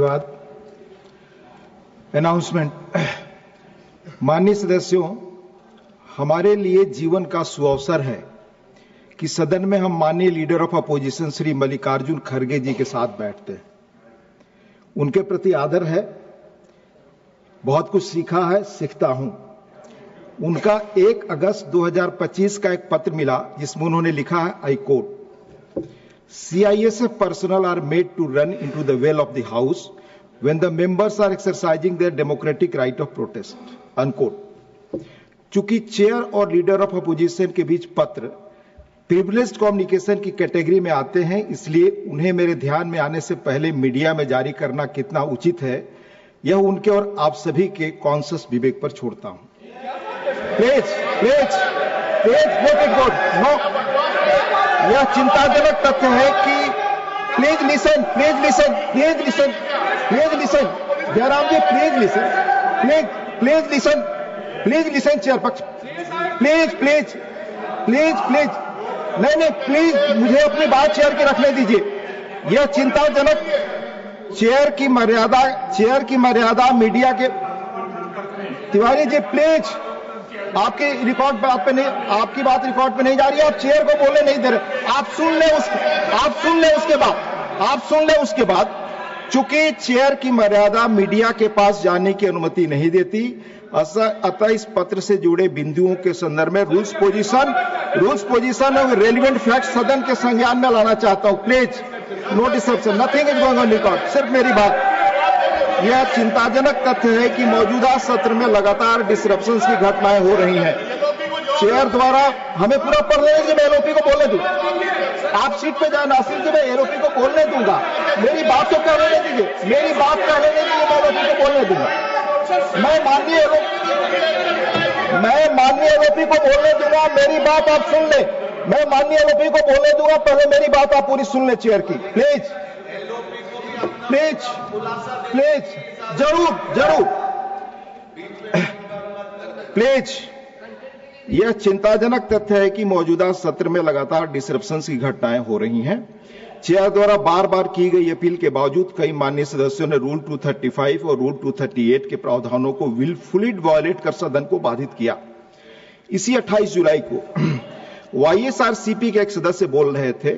धन्यवाद। अनाउंसमेंट। माननीय सदस्यों, हमारे लिए जीवन का सुअवसर है कि सदन में हम माननीय leader of opposition Shri Mallikarjun खड़गे जी के साथ बैठते हैं। उनके प्रति आदर है, बहुत कुछ सीखा है, सीखता हूं। उनका 1 अगस्त 2025 का एक पत्र मिला जिसमें उन्होंने लिखा है, I quote, CISF personnel are made to run into the well of the house when the members are exercising their democratic right of protest, unquote। चूंकि चेयर और लीडर ऑफ अपोजिशन के बीच पत्र प्रिविलेज्ड कम्युनिकेशन की category में आते हैं, इसलिए उन्हें मेरे ध्यान में आने से पहले मीडिया में जारी करना कितना उचित है, यह उनके और आप सभी के कॉन्शियस विवेक पर छोड़ता हूं। Please please please make it good. No, यह चिंताजनक तथ्य है कि please listen, please listen, please listen, please listen, Jairam ji please listen, please listen, please listen chair पक्ष, प्लीज प्लीज प्लीज प्लीज, नहीं प्लीज, मुझे अपनी बात चेयर की रखने दीजिए। यह चिंताजनक, चेयर की मर्यादा मीडिया के। तिवारी जी प्लीज, आपकी रिकॉर्ड बात पे नहीं, आपकी बात रिकॉर्ड पे नहीं जा रही है, आप चेयर को बोलने नहीं दे रहे। आप सुन ले उसके बाद, चूंकि चेयर की मर्यादा मीडिया के पास जाने की अनुमति नहीं देती, अतः इस पत्र से जुड़े बिंदुओं के संदर्भ में रूल्स पोजीशन और रेलिवेंट फैक्ट सदन के संज्ञान में लाना चाहता हूं। Please, no disturbance, nothing is going on record, सिर्फ मेरी बात। यह चिंताजनक तथ्य है कि मौजूदा सत्र में लगातार डिसरप्शंस की घटनाएं हो रही हैं। चेयर द्वारा हमें पूरा पढ़ लेने दीजिए, मैं एलओपी को बोलने दूं। आप सीट पे जाए नासिर जी, मैं एलओपी को बोलने दूंगा। मेरी बात तो कहने दीजिए, मेरी बात कहने दीजिए, मैं एलओपी को बोलने दूंगा। मैं माननीय एलओपी को बोलने दूंगा। मेरी बात आप सुन ले, मैं माननीय एलओपी को बोलने दूंगा, पहले मेरी बात आप पूरी सुन ले चेयर की। प्लीज प्लीज प्लीज, जरूर प्लीज। यह चिंताजनक तथ्य है कि मौजूदा सत्र में लगातार डिसरप्शंस की घटनाएं हो रही हैं। चेयर द्वारा बार बार की गई अपील के बावजूद कई माननीय सदस्यों ने रूल 235 और रूल 238 के प्रावधानों को विलफुली वायलेट कर सदन को बाधित किया। इसी 28 जुलाई को YSRCP के एक सदस्य बोल रहे थे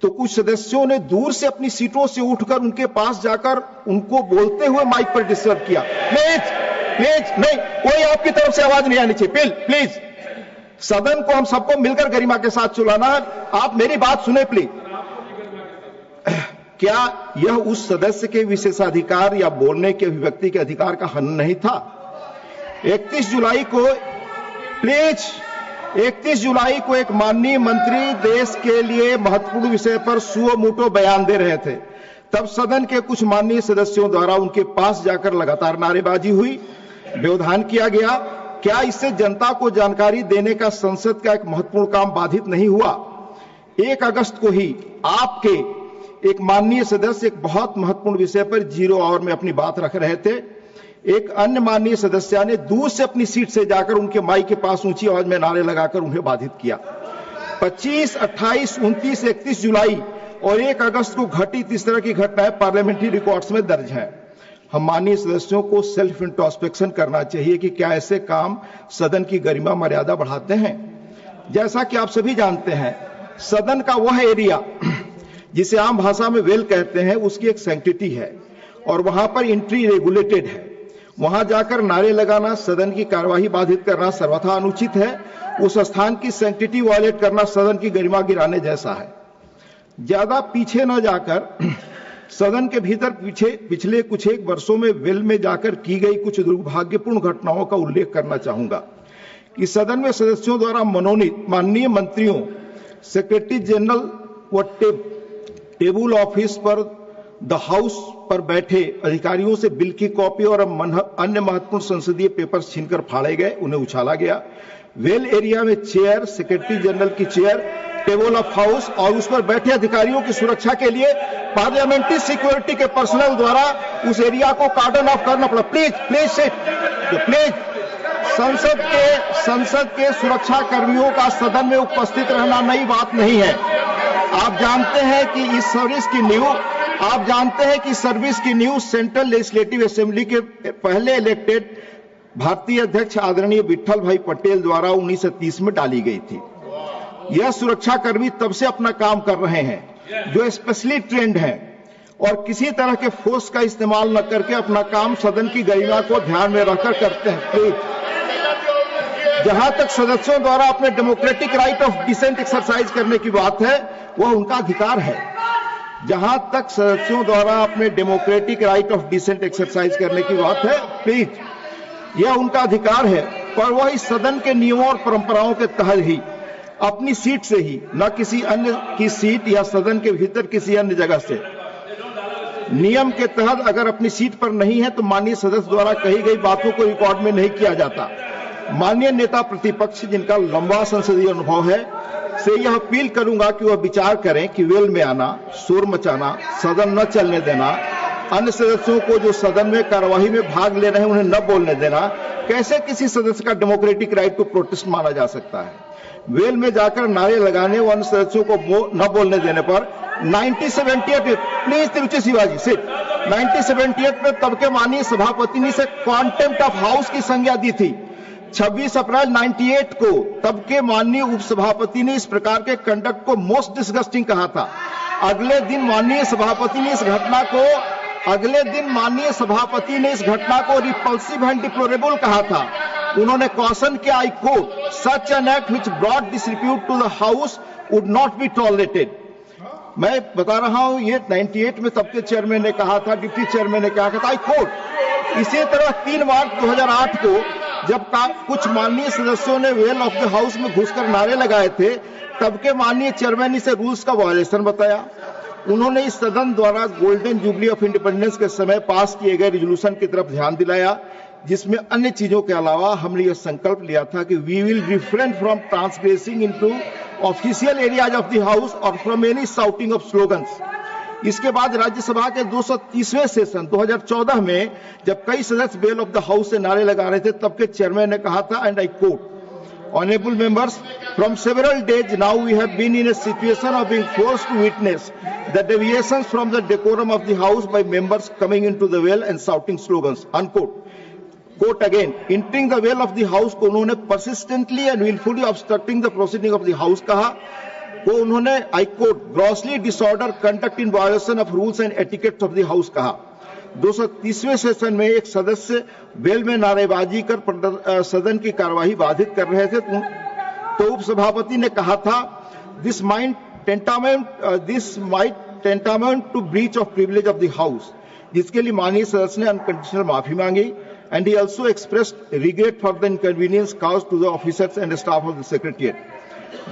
तो कुछ सदस्यों ने दूर से अपनी सीटों से उठकर उनके पास जाकर उनको बोलते हुए माइक पर डिस्टर्ब किया। प्लीज प्लीज, नहीं, कोई आपकी तरफ से आवाज नहीं आनी चाहिए। प्लीज, सदन को हम सबको मिलकर गरिमा के साथ चलाना है। आप मेरी बात सुने प्लीज। क्या यह उस सदस्य के विशेषाधिकार या बोलने के अभिव्यक्ति के अधिकार का हनन नहीं था? 31 जुलाई को एक माननीय मंत्री देश के लिए महत्वपूर्ण विषय पर सुओ मोटो बयान दे रहे थे। तब सदन के कुछ माननीय सदस्यों द्वारा उनके पास जाकर लगातार नारेबाजी हुई, व्यवधान किया गया। क्या इससे जनता को जानकारी देने का संसद का एक महत्वपूर्ण काम बाधित नहीं हुआ? 1 अगस्त को ही आपके एक माननीय सदस्य एक बहुत महत्वपूर्ण विषय पर 0 आवर में अपनी बात रख रहे थे। एक अन्य माननीय सदस्य ने दूर से अपनी सीट से जाकर उनके माइक के पास ऊंची आवाज में नारे लगाकर उन्हें बाधित किया। 25, 28, 29, 31 जुलाई और 1 अगस्त को घटित इस तरह की घटनाएं पार्लियामेंट्री रिकॉर्ड्स में दर्ज हैं। हम माननीय सदस्यों को सेल्फ इंट्रोस्पेक्शन करना चाहिए कि क्या ऐसे काम सदन की गरिमा मर्यादा बढ़ाते हैं। जैसा कि आप सभी जानते हैं, सदन का वह एरिया जिसे आम भाषा में वेल कहते हैं, उसकी एक सैंक्टिटी है और वहां पर एंट्री रेगुलेटेड है। वहां जाकर नारे लगाना, सदन की कार्यवाही बाधित करना सर्वथा अनुचित है। उस स्थान की सैंक्टिटी वायलेट करना सदन की गरिमा गिराने जैसा है। ज्यादा पीछे न जाकर सदन के भीतर पिछले कुछ एक वर्षों में वेल में जाकर की गई कुछ दुर्भाग्यपूर्ण घटनाओं का उल्लेख करना चाहूंगा कि सदन में सदस्यों द्वारा मनोनीत माननीय मंत्रियों, सेक्रेटरी जनरल व टेबल ऑफिस पर द हाउस पर बैठे अधिकारियों से बिल की कॉपी और अन्य महत्वपूर्ण संसदीय पेपर्स छीनकर फाड़े गए, उन्हें उछाला गया। वेल एरिया में चेयर, सेक्रेटरी जनरल की चेयर, टेबल ऑफ हाउस और उस पर बैठे अधिकारियों की सुरक्षा के लिए पार्लियामेंट्री सिक्योरिटी के पर्सनल द्वारा उस एरिया को कार्डन ऑफ करना पड़ा। Please please sit, please. संसद के सुरक्षा कर्मियों का सदन में उपस्थित रहना नई बात नहीं है। आप जानते हैं कि इस सर्विस की नींव आप जानते हैं कि सर्विस की न्यू सेंट्रल लेजिस्लेटिव असेंबली के पहले इलेक्टेड भारतीय अध्यक्ष आदरणीय विट्ठल भाई पटेल द्वारा 1930 में डाली गई थी। यह सुरक्षा कर्मी तब से अपना काम कर रहे हैं जो स्पेशली ट्रेंड हैं और किसी तरह के फोर्स का इस्तेमाल न करके अपना काम सदन की गरिमा को ध्यान में रखकर करते हैं। प्लीज, जहां तक सदस्यों द्वारा अपने democratic right of dissent exercise करने की बात है, वह उनका अधिकार है। जहां तक सदस्यों द्वारा अपने democratic right of dissent exercise करने की बात है, प्लीज, यह उनका अधिकार है, पर वह इस सदन के नियमों और परंपराओं के तहत ही अपनी सीट से ही, न किसी अन्य की सीट या सदन के भीतर किसी अन्य जगह से। नियम के तहत अगर अपनी सीट पर नहीं है तो माननीय सदस्य द्वारा कही गई बातों को रिकॉर्ड में नहीं किया जाता। माननीय नेता प्रतिपक्ष जिनका लंबा संसदीय अनुभव है से यह अपील करूंगा कि वह विचार करें कि वेल में आना, शोर मचाना, सदन न चलने देना, अन्य सदस्यों को जो सदन में कार्यवाही में भाग ले रहे हैं उन्हें न बोलने देना, कैसे किसी सदस्य का डेमोक्रेटिक राइट को प्रोटेस्ट माना जा सकता है। वेल में जाकर नारे लगाने व अन्य सदस्यों को न बोलने देने पर 1978 में, प्लीज तिरुचि शिवाजी सिट, 1978 में तब के माननीय सभापति ने इसे कॉन्टेम्प्ट ऑफ हाउस की संज्ञा दी थी। 26 अप्रैल 98 को तब के माननीय उपसभापति ने इस प्रकार के कंडक्ट को मोस्ट डिस्गस्टिंग कहा था। अगले दिन माननीय सभापति ने इस घटना को रिपल्सिव एंड डिप्लोरेबल कहा था। उन्होंने कॉशन किया, I quote, such an act which brought disrepute to the house would not be tolerated. मैं बता रहा हूं, ये 98 में तब के चेयरमैन ने कहा था, डिप्टी चेयरमैन ने कहा था, आई कोट। इसी तरह 3 मार्च 2008 को जब कुछ माननीय सदस्यों ने वेल ऑफ द हाउस में घुसकर नारे लगाए थे, तब के माननीय चेयरमैन ने इसे रूल्स का वायलेशन बताया। उन्होंने इस सदन द्वारा गोल्डन जुबली ऑफ इंडिपेंडेंस के समय पास किए गए रिजोल्यूशन की तरफ ध्यान दिलाया, जिसमें अन्य चीजों के अलावा हमने यह संकल्प लिया था कि we will refrain from transgressing into official areas of the house और from any shouting of slogans. इसके बाद राज्यसभा के 230वें सेशन 2014 में जब कई सदस्य बेल ऑफ द हाउस से नारे लगा रहे थे, तब के चेयरमैन ने कहा था, and I quote, Honorable members, from several days now we have been in a situation of being forced to witness the deviations from the decorum of the house by members coming into the well and shouting slogans, unquote. Quote again, entering the well of the house को उन्होंने persistently and willfully obstructing the proceeding of the house कहा, वो उन्होंने I quote, grossly disorder conduct in violation of rules and etiquette of the house कहा। 230वें session में एक सदस्य bell में नारेबाजी कर सदन की कार्यवाही बाधित कर रहे थे, तो उपसभापति ने कहा था, this might tantamount to breach of privilege of the house, जिसके लिए माननीय सदस्य ने अनकंडीशनल माफी मांगी। And he also expressed regret for the inconvenience caused to the officers and staff of the secretariat.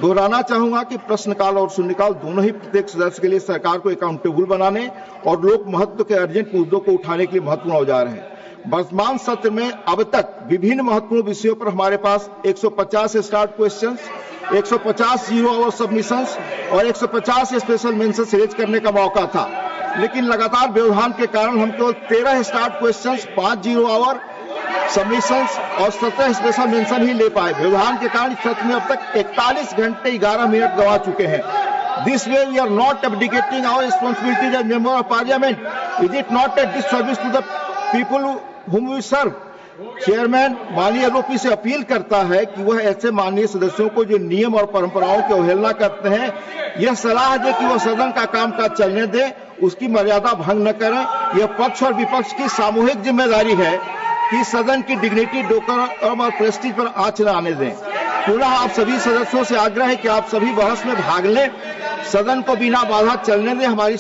दोहराना चाहूंगा कि प्रश्नकाल और शून्यकाल दोनों ही प्रत्येक सदस्य के लिए सरकार को अकाउंटेबल बनाने और लोक महत्व के अर्जेंट मुद्दों को उठाने के लिए महत्वपूर्ण औजार है। वर्तमान सत्र में अब तक विभिन्न महत्वपूर्ण विषयों पर हमारे पास 150 start questions, 150 zero hour submissions और 150 स्पेशल मेंशंस रेज करने का मौका था, लेकिन लगातार व्यवधान के कारण हम केवल 13 start questions, 5 zero hour submissions और 17 स्पेशल मेंशन ही ले पाए। व्यवधान के कारण सत्र में अब तक 41 घंटे 11 मिनट गवा चुके हैं। This way we are not abdicating our responsibilities as member of parliament. Is it not a disservice to the people whom we serve? Chairman माननीय आरोपी से अपील करता है कि वह ऐसे माननीय सदस्यों को जो नियम और परंपराओं की अवहेलना करते हैं, यह सलाह दे कि वह सदन का कामकाज चलने दे, उसकी मर्यादा भंग न करें। यह पक्ष और विपक्ष की सामूहिक जिम्मेदारी है कि सदन की डिग्निटी, डेकोरम और प्रेस्टीज पर आंच न आने दें। पुनः आप सभी सदस्यों से आग्रह है कि आप सभी बहस में भाग लें, सदन को बिना बाधा चलने दें। हमारी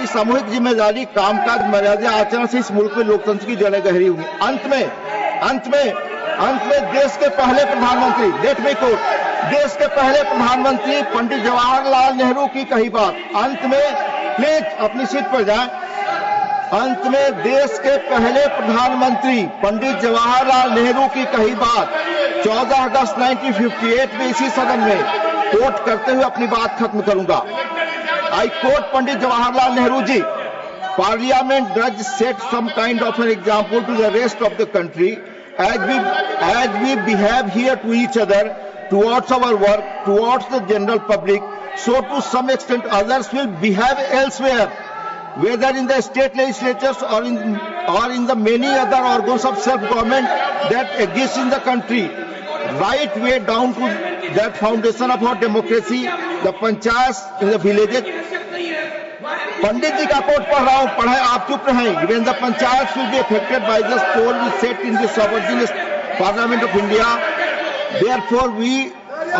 सामूहिक जिम्मेदारी कामकाज मर्यादा आचरण से इस मुल्क में लोकतंत्र की जड़ें गहरी होंगी। अंत में देश के पहले प्रधानमंत्री, लेट मी कोट, देश के पहले प्रधानमंत्री पंडित जवाहरलाल नेहरू की कही बात। अंत में प्लीज अपनी सीट पर जाएं। अंत में देश के पहले प्रधानमंत्री पंडित जवाहरलाल नेहरू की कही बात 14 अगस्त 1958 में इसी सदन में कोट करते हुए अपनी बात खत्म करूंगा। I quote Pandit Jawaharlal Nehru ji, Parliament does set some kind of an example to the rest of the country as we behave here to each other, towards our work, towards the general public, so to some extent others will behave elsewhere, whether in the state legislatures or in the many other organs of self-government that exist in the country, right way down to that foundation of our democracy, the panchayats in the villages. पंडित जी का coat पढ़ रहा हूं, पढ़े आप चुप रहें. When the panchayats will be affected by this poll we set in the sovereign Parliament of India, therefore we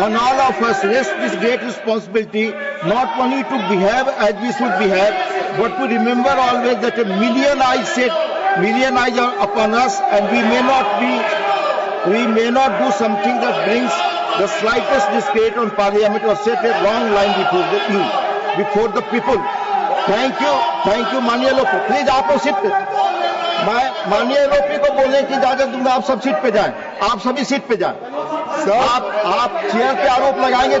on all of us rests this great responsibility, not only to behave as we should behave, but to remember always that a million eyes are upon us, and we may not do something that brings the slightest discredit on Parliament or set a wrong line before the people. Thank you माननीय लोपी. Please आप लोग seat पे, मैं माननीय लोपी को बोलने की इजाजत दूंगा. आप सब सीट पे जाएं, आप सभी सीट पे जाएं. आप चेयर पे आरोप लगाएंगे.